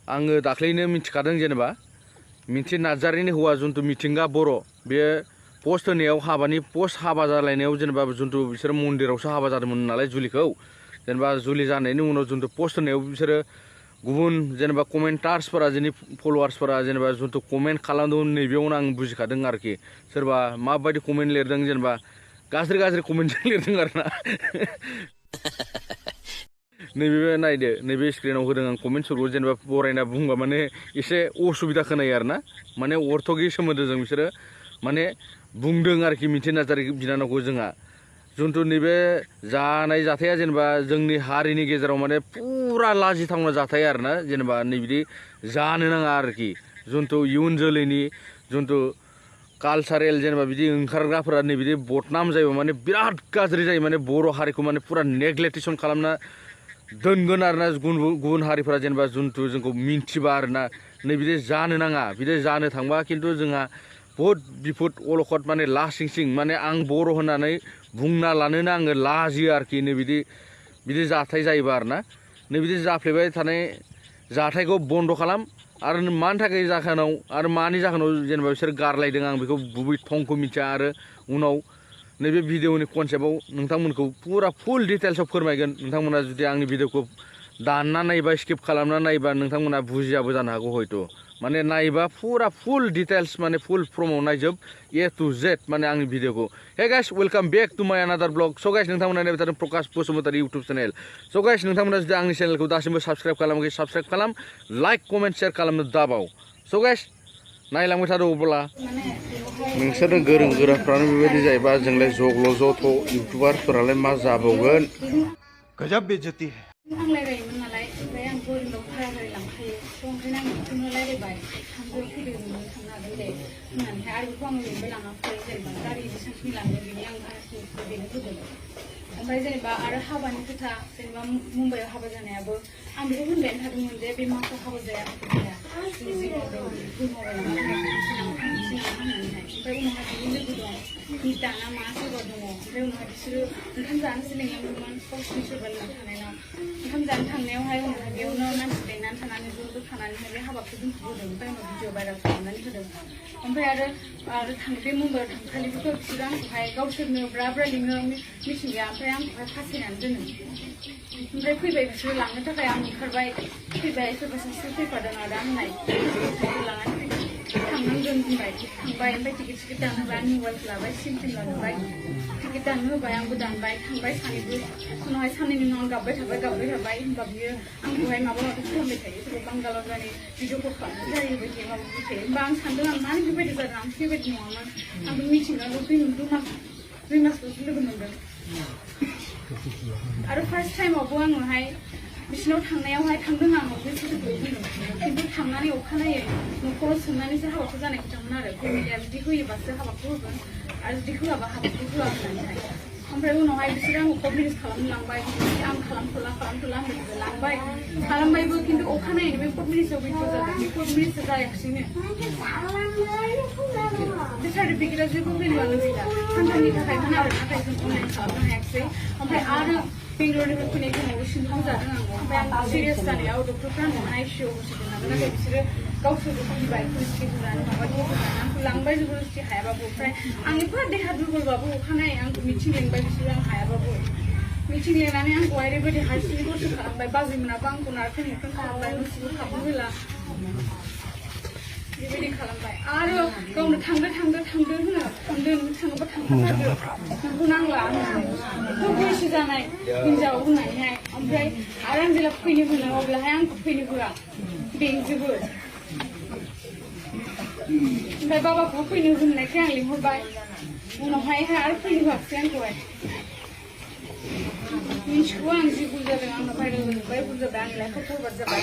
आङो दाख्लैनो मिथिखादों जेनेबा मिथि नार्जारिनि हौवा जुन्थु मिथिंगा बर' बे पस्ट होनायाव हाबानि पस्ट हाबा जालायनायाव जेनेबा जुन्थु बिसोर मन्दिरावसो हाबा जादोंमोन नालाय जुलिखौ जेनेबा जुलि जानायनि उनाव जुन्थु पस्ट होनायाव बिसोरो गुबुन जेनेबा कमेन्टार्सफोरा जोंनि फलोवार्सफोरा जेनेबा जुन्थु कमेन्ट खालामदोंमोन नैबेयावनो आं बुजिखादों आरोखि सोरबा माबायदि कमेन्ट लिरदों जेनेबा गाज्रि कमेन्टजों लिरदों आरोना नैबे नायदो नैबे स्क्रिनाव होदों आं कमेन्टफोरखौ जेनेबा बरायना बुंबा माने एसे असुबिदा खोनायो आरोना माने अर्थ'गि सोमोन्दोजों बिसोरो माने बुंदों आरोखि मिथि नार्जारि बिनानावखौ जोंहा जुन्थु नैबे जानाय जाथाया जेनेबा जोंनि हारिनि गेजेराव माने पुरा लाजिथावना जाथाय आरोना जेनेबा नैबिदि जानो नाङा आरोखि जुन्थु इयुन जोलैनि जुन्थु कालचारेल जेनेबा बिदि ओंखारग्राफोरा नैबिदि बदनाम जायो माने बिराद गाज्रि जायो माने बर' हारिखौ माने पुरा नेग्लेक्टेसन खालामना दोनगोन आरोना गुबुन हारिफोरा जेनेबा जुन्थु जोंखौ मिन्थिबा आरोना नैबिदि जानो नाङा बिदि जानो थांबा खिन्थु जोंहा बहुद बिपद अलखद माने लासिंसिं माने आं बर' होननानै बुंना लानोनो आङो लाजियो आरोखि बिदि जाथाय जायोबा आरोना नैबिदि जाफ्लेबाय थानाय जाथायखौ बन्द' खालाम आरो मानि थाखाय जाहोनाव आरो मानि जाहोनाव जेनेबा बिसोर गारलायदों आं बेखौ गुबै थंखौ मिथिया आरो उनाव नैबे भिडिअनि कनसेप्टआव नोंथांमोनखौ पुरा फुल डिटेल्सआव फोरमायगोन नोंथांमोना जुदि आंनि भिडिअखौ दानना नायबा स्किप खालामना नायबा नोंथांमोना बुजियाबो जानो हागौ हयथ' माने नायबा पुरा फुल डिटेल्स माने फुल प्रमाव नायजोब ए टु जेड माने आंनि भिडिअखौ hey guys welcome back to my another blog स' गाइस नोंथांमोना नायबाय थादों प्रकाश बसुमतारी इउटुब चेनेल स' गाइस नोंथांमोना जुदि आंनि चेनेलखौ दासिमबो साबस्क्राइब खालामाखै साबस्क्राइब खालाम लाइक कमेन्ट शेयार खालामनो दाबाव स' गाइस नायलांबाय थादों अब्ला नोंसोरनो गोरों गोराफ्रानो बेबायदि जायोबा जोंलाय जग्ल' जथ' इउटुबारफोरालाय मा जाबावगोन गजब बेइज्जती है आं रायलायोमोन नालाय ओमफ्राय आं बोरिनाव भारा गारि लांखायो थ' ओंखायनो आं बेखौनो रायलायबाय थांगौ फैदोंमोन थांनो हागोन दे होननानैहाय आरो बेखौ आं लिंबाय लाङाखै जेनेबा गारि बेसेबांखिनि लांदों बिनि आं भाराखौ बेनो होदों ओमफ्राय जेनेबा आरो हाबानि खोथा जेनेबा मुम्बाइआव हाबा जानायाबो आं बेखौ होनबायानो थादोंमोन जे बे मासाव हाबा जाया जों जि मावदों बुंमावबाय होननानैहाय ओमफ्राय उनावहाय बिनि लोगो दं मिता ना मा सोरबा दङ ओमफ्राय उनावहाय बिसोरो ओंखाम जानोसो लिंलांदोंमोन गावसिनि सोरबा लोगो थानायनाव ओंखाम जानो थांनायावहाय उनावहाय बेयावनो मानसि लेंनानै थानानै ज' थानानैहाय बे हाबाखौ दोनथ'बोदों ओमफ्राय उनाव भिडिअ भाइरेल खालामनानै होदों ओमफ्राय आरो बे मुम्बाइआव थांखालिबोथ' बिसोरो आंखौहाय गावसोरनो ब्रा लिङो मिथिंगाया ओमफ्राय आंखौहाय फासायनानै दोनो ओमफ्राय फैबाय बिसोरो लांनो थाखाय आं ओंखारबाय फैबाय सोरबा सासे फैफादों आरो आंनाय लानानै थांनांगोन होनबाय थांबाय ओमफ्य टिकेट दानहोबाय आं मबाइलखौ लाबाय सिम लानोबाय टिकेट दाननो होबाय आंबो दानबाय थांबाय सानैबो उनावहाय साननैनि उनाव आं गाबबाय थाबाय होनबा बियो आंखौहाय माबा खालामबाय थायो सोरबा बांगालाव जानि भिडिअ कल खालामनाय जाहैबाय थायो माबाबाय थायो होमबा आं सानदों आं मानो बेबायदि जादों आं बेबायदि नङामोन आंबो मिथिंगाल' दुइ मासल'सो लोगो मोनदों आरो फार्स्ट टाइमावबो आङोहाय बिसिनाव थांनायावहाय थांदों आं बे सोदोबखौ बुंदों खिन्थु थांनानै अखानायै न'खराव सोंनानैसो हाबाखौ जानाय खोथामोन आरो फेमिलिया जुदि होयोबासो हाबाखौ होगोन आरो जुदि होआबा हाबाखौ होआ होननानैहाय ओमफ्राय उनावहाय बिसोरो आंखौ कभिरेज खालामनो लांबाय आं खालामथ'ला होननानै लांबाय खालामबायबो खिन्थु अखानायै बे कभिरेजआव भिडिअ जादों बे कभिरेजआ जायाखिसैनो बे सार्टिफिकेटआ जेबो भेलुआनो गैला सानथामनि थाखायमोन आरो नाथाय जों अनलाइन खालामनो हायाखिसै ओमफ्राय आरो बेंगलरनिफ्राय फैनाय समावबो सिनथाव जादों आंबो ओमफ्राय आं सिरियास जानायाव डक्टरफ्रा आंखौ आइसिइउआव हरसिगोन नालाय नाथाय बिसोरो गावसोरबो फैबाय पुलिसखौ होनानै माबा होनानै आंखौ लांबाय जबरदस्ति हायाबाबो ओमफ्राय आं एफा देहा दुरबलबाबो अखानायै आंखौ मिथिं लेंबाय बिसोरो आं हायाबाबो मिथिं लेंनानै आंखौ ओरैबायदि हारसिङै दसे खालामबाय बाजैमोनाबो आंखौ नारखें खालामबाय न'सिबो हाबनो होला बेबायदि खालामबाय आरो गावनो थांदो होनो थाङोबा थांखाथारदो नोंखौ नांला थ' बैसो जानाय हिनजाव होननानैहाय ओमफ्राय आरो आं जेब्ला फैनो होनो अब्लाहाय आंखौ फैनो होआ बेंजोबो ओमफ्राय बाबाखौ फैनो होननायखाय आं लिंहरबाय उनावहाय आरो फैनो होआखिसै आंखौहाय मिन्थिगौ आं जि भुल जादों आंना भाइरेल जाजोब्बाय भुल जाबाय आंनि लाइफआव फरवार्ड जाबाय